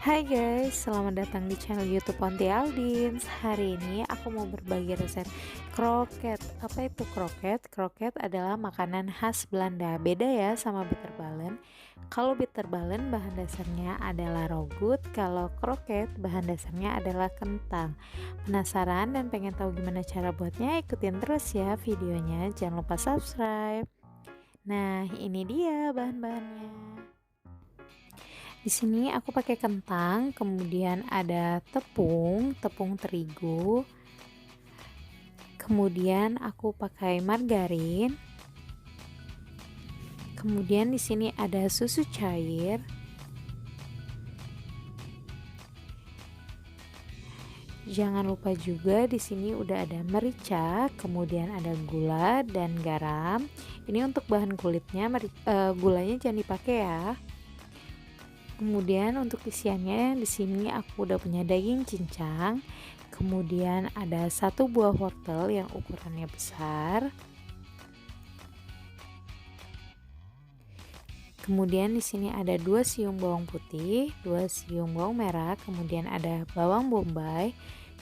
Hai guys, selamat datang di channel YouTube Ponti Aldins. Hari ini aku mau berbagi resep kroket. Apa itu kroket? Kroket adalah makanan khas Belanda. Beda ya sama bitterbalen. Kalau bitterbalen bahan dasarnya adalah rogut, kalau kroket bahan dasarnya adalah kentang. Penasaran dan pengen tahu gimana cara buatnya? Ikutin terus ya videonya. Jangan lupa subscribe. Nah, ini dia bahan-bahannya. Di sini aku pakai kentang, kemudian ada tepung terigu, kemudian aku pakai margarin, kemudian di sini ada susu cair, jangan lupa juga di sini udah ada merica, kemudian ada gula dan garam. Ini untuk bahan kulitnya, gulanya jangan dipakai ya. Kemudian untuk isiannya di sini aku udah punya daging cincang, kemudian ada satu buah wortel yang ukurannya besar, kemudian di sini ada 2 siung bawang putih, 2 siung bawang merah, kemudian ada bawang bombay,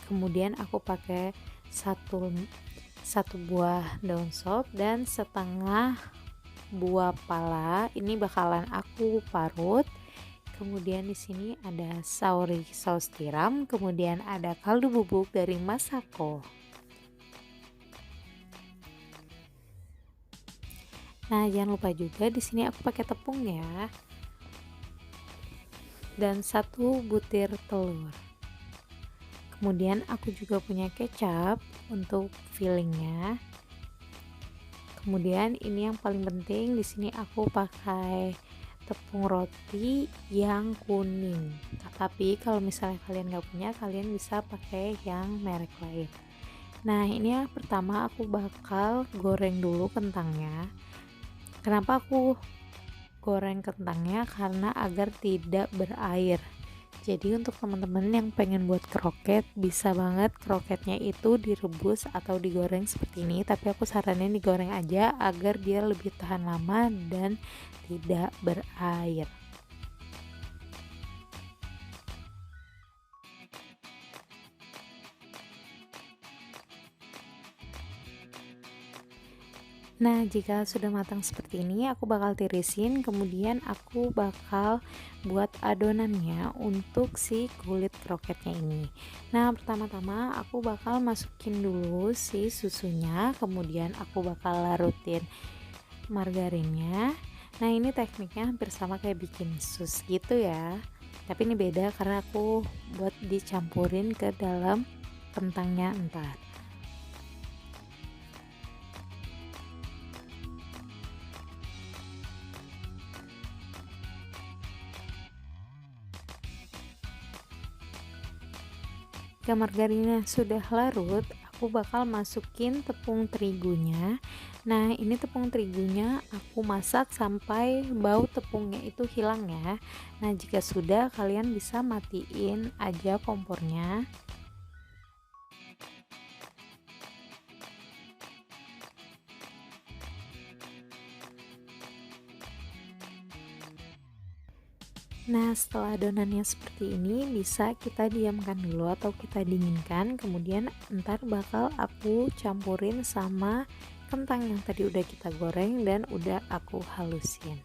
kemudian aku pakai satu buah daun sop dan setengah buah pala. Ini bakalan aku parut. Kemudian di sini ada saus tiram, kemudian ada kaldu bubuk dari Masako. Nah, jangan lupa juga di sini aku pakai tepung ya. Dan 1 butir telur. Kemudian aku juga punya kecap untuk fillingnya. Kemudian ini yang paling penting, di sini aku pakai tepung roti yang kuning. Tapi kalau misalnya kalian nggak punya, kalian bisa pakai yang merek lain. Nah, ini yang pertama aku bakal goreng dulu kentangnya. Kenapa aku goreng kentangnya? Karena agar tidak berair. Jadi untuk teman-teman yang pengen buat kroket, bisa banget kroketnya itu direbus atau digoreng seperti ini, tapi aku saranin digoreng aja agar dia lebih tahan lama dan tidak berair. Nah, jika sudah matang seperti ini, aku bakal tirisin, kemudian aku bakal buat adonannya untuk si kulit kroketnya ini. Nah, pertama-tama aku bakal masukin dulu si susunya, kemudian aku bakal larutin margarinnya. Nah, ini tekniknya hampir sama kayak bikin sus gitu ya, tapi ini beda karena aku buat dicampurin ke dalam kentangnya entar. Jika margarinnya sudah larut, aku bakal masukin tepung terigunya. Nah, ini tepung terigunya aku masak sampai bau tepungnya itu hilang ya. Nah, jika sudah, kalian bisa matiin aja kompornya. Nah, setelah adonannya seperti ini, bisa kita diamkan dulu atau kita dinginkan, kemudian ntar bakal aku campurin sama kentang yang tadi udah kita goreng dan udah aku halusin.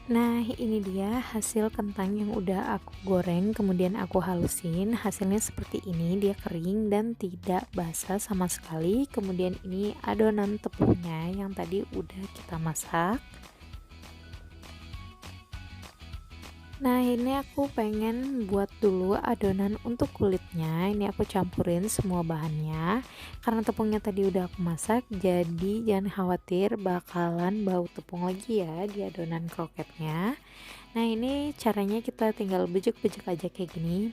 Nah, ini dia hasil kentang yang udah aku goreng kemudian aku halusin. Hasilnya seperti ini, dia kering dan tidak basah sama sekali. Kemudian ini adonan tepungnya yang tadi udah kita masak. Nah, ini aku pengen buat dulu adonan untuk kulitnya. Ini aku campurin semua bahannya. Karena tepungnya tadi udah aku masak, jadi jangan khawatir bakalan bau tepung lagi ya di adonan kroketnya. Nah, ini caranya kita tinggal bejek-bejek aja kayak gini.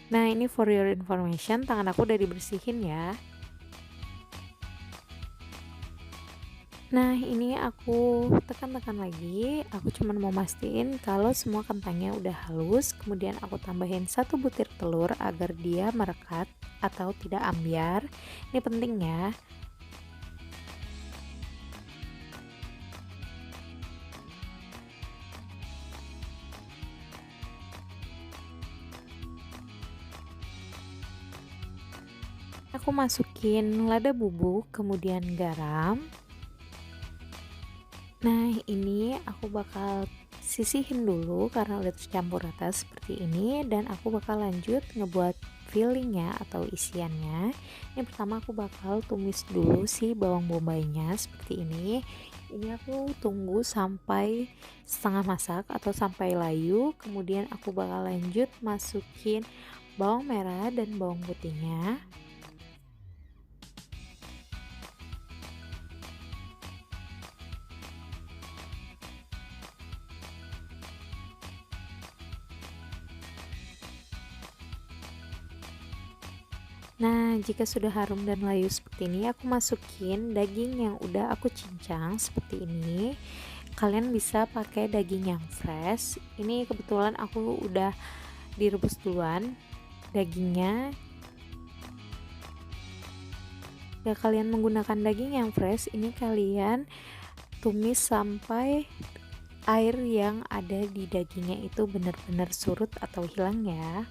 Nah, ini for your information, tangan aku udah dibersihin ya. Nah, ini aku tekan-tekan lagi, aku cuman mau mastiin kalau semua kentangnya udah halus, kemudian aku tambahin 1 butir telur agar dia merekat atau tidak ambyar. Ini penting ya. Aku masukin lada bubuk, kemudian garam. Nah, ini aku bakal sisihin dulu karena udah tercampur rata seperti ini, dan aku bakal lanjut ngebuat fillingnya atau isiannya. Ini pertama aku bakal tumis dulu si bawang bombaynya seperti ini. Ini aku tunggu sampai setengah masak atau sampai layu, kemudian aku bakal lanjut masukin bawang merah dan bawang putihnya. Nah, jika sudah harum dan layu seperti ini, aku masukin daging yang udah aku cincang seperti ini. Kalian bisa pakai daging yang fresh. Ini kebetulan aku udah direbus duluan dagingnya. Jika kalian menggunakan daging yang fresh, ini kalian tumis sampai air yang ada di dagingnya itu benar-benar surut atau hilang ya.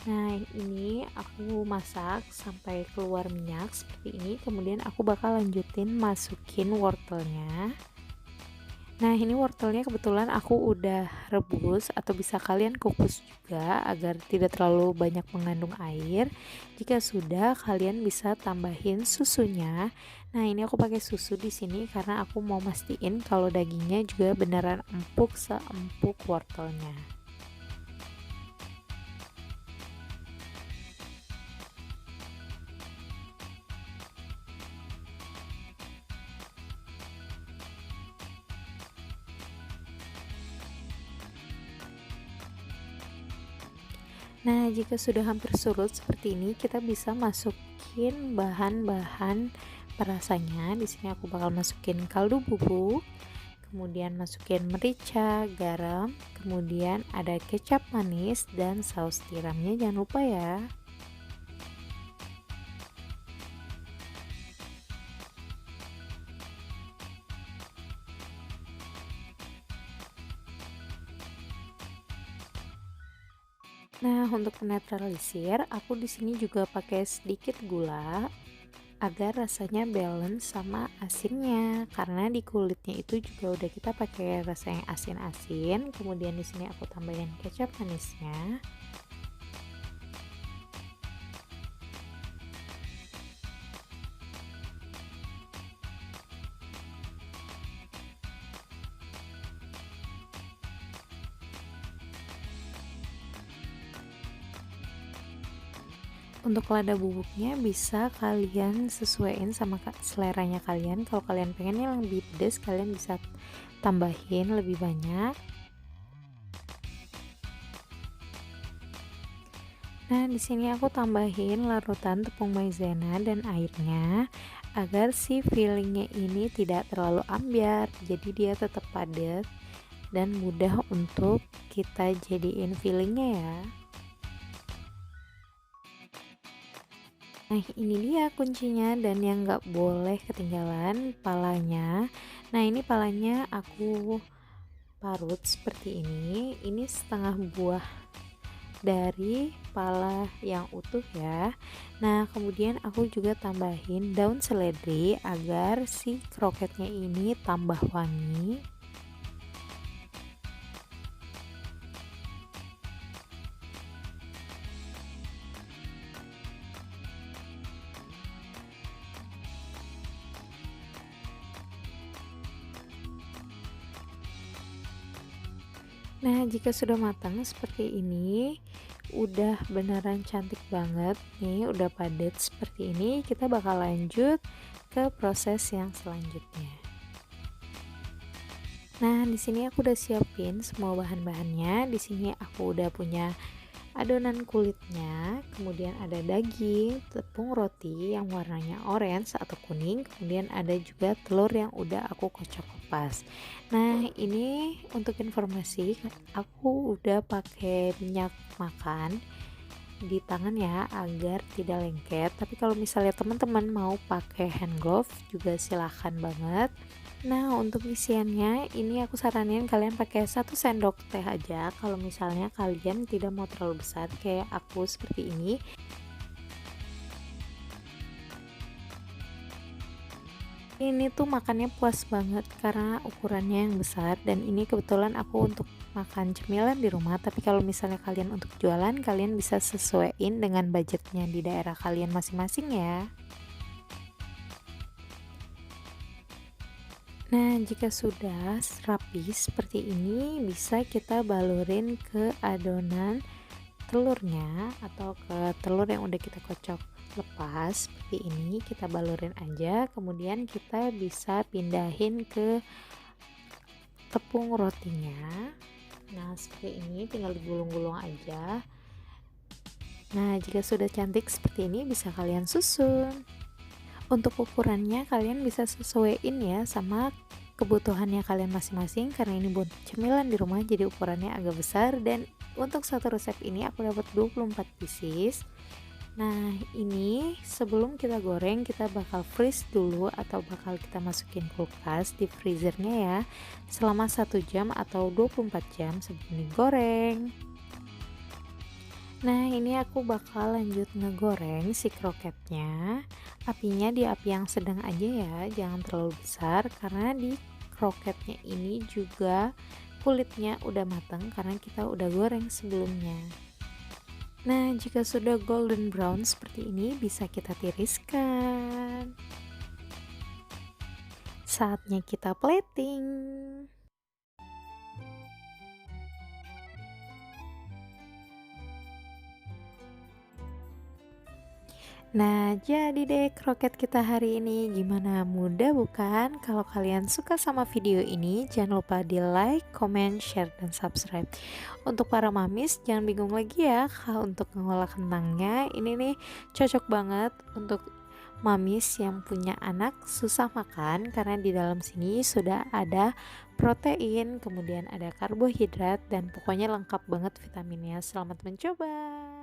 Nah, ini aku masak sampai keluar minyak seperti ini, kemudian aku bakal lanjutin masukin wortelnya. Nah, ini wortelnya kebetulan aku udah rebus atau bisa kalian kukus juga agar tidak terlalu banyak mengandung air. Jika sudah, kalian bisa tambahin susunya. Nah, ini aku pakai susu di sini karena aku mau mastiin kalau dagingnya juga beneran empuk seempuk wortelnya. Nah, jika sudah hampir surut seperti ini, kita bisa masukin bahan-bahan perasanya. Di sini aku bakal masukin kaldu bubuk, kemudian masukin merica, garam, kemudian ada kecap manis dan saus tiramnya jangan lupa ya. Nah, untuk menetralisir, aku di sini juga pakai sedikit gula agar rasanya balance sama asinnya. Karena di kulitnya itu juga udah kita pakai rasa yang asin-asin. Kemudian di sini aku tambahin kecap manisnya. Untuk lada bubuknya bisa kalian sesuaiin sama seleranya kalian. Kalau kalian pengennya lebih pedas, kalian bisa tambahin lebih banyak. Nah, di sini aku tambahin larutan tepung maizena dan airnya agar si fillingnya ini tidak terlalu ambyar. Jadi dia tetap padat dan mudah untuk kita jadiin fillingnya ya. Nah, ini dia kuncinya, dan yang nggak boleh ketinggalan palanya. Nah, ini palanya aku parut seperti ini. Ini setengah buah dari pala yang utuh ya. Nah, kemudian aku juga tambahin daun seledri agar si kroketnya ini tambah wangi. Nah, jika sudah matang seperti ini, udah beneran cantik banget nih, udah padat seperti ini, kita bakal lanjut ke proses yang selanjutnya. Nah, di sini aku udah siapin semua bahan-bahannya. Di sini aku udah punya adonan kulitnya, kemudian ada daging, tepung roti yang warnanya orange atau kuning, kemudian ada juga telur yang udah aku kocok lepas. Nah, ini untuk informasi, aku udah pakai minyak makan di tangan ya agar tidak lengket. Tapi kalau misalnya teman-teman mau pakai hand glove juga silahkan banget. Nah, untuk isiannya ini aku saranin kalian pakai 1 sendok teh aja kalau misalnya kalian tidak mau terlalu besar kayak aku seperti ini. Ini tuh makannya puas banget karena ukurannya yang besar, dan ini kebetulan aku untuk makan cemilan di rumah. Tapi kalau misalnya kalian untuk jualan, kalian bisa sesuaiin dengan budgetnya di daerah kalian masing-masing ya. Nah, jika sudah rapi seperti ini, bisa kita balurin ke adonan telurnya atau ke telur yang udah kita kocok lepas. Seperti ini kita balurin aja, kemudian kita bisa pindahin ke tepung rotinya. Nah, seperti ini tinggal digulung-gulung aja. Nah, jika sudah cantik seperti ini bisa kalian susun. Untuk ukurannya kalian bisa sesuaiin ya sama kebutuhannya kalian masing-masing, karena ini buat cemilan di rumah jadi ukurannya agak besar. Dan untuk satu resep ini aku dapat 24 pieces. Nah, ini sebelum kita goreng kita bakal freeze dulu atau bakal kita masukin kulkas di freezernya ya selama 1 jam atau 24 jam sebelum digoreng. Nah, ini aku bakal lanjut ngegoreng si kroketnya. Apinya di api yang sedang aja ya, jangan terlalu besar karena di kroketnya ini juga kulitnya udah matang karena kita udah goreng sebelumnya. Nah, jika sudah golden brown seperti ini bisa kita tiriskan. Saatnya kita plating. Nah, jadi deh kroket kita hari ini. Gimana, mudah bukan? Kalau kalian suka sama video ini, jangan lupa di like, comment, share, dan subscribe. Untuk para mamis, jangan bingung lagi ya kalau untuk mengolah kentangnya. Ini nih cocok banget untuk mamis yang punya anak susah makan, karena di dalam sini sudah ada protein, kemudian ada karbohidrat, dan pokoknya lengkap banget vitaminnya. Selamat mencoba.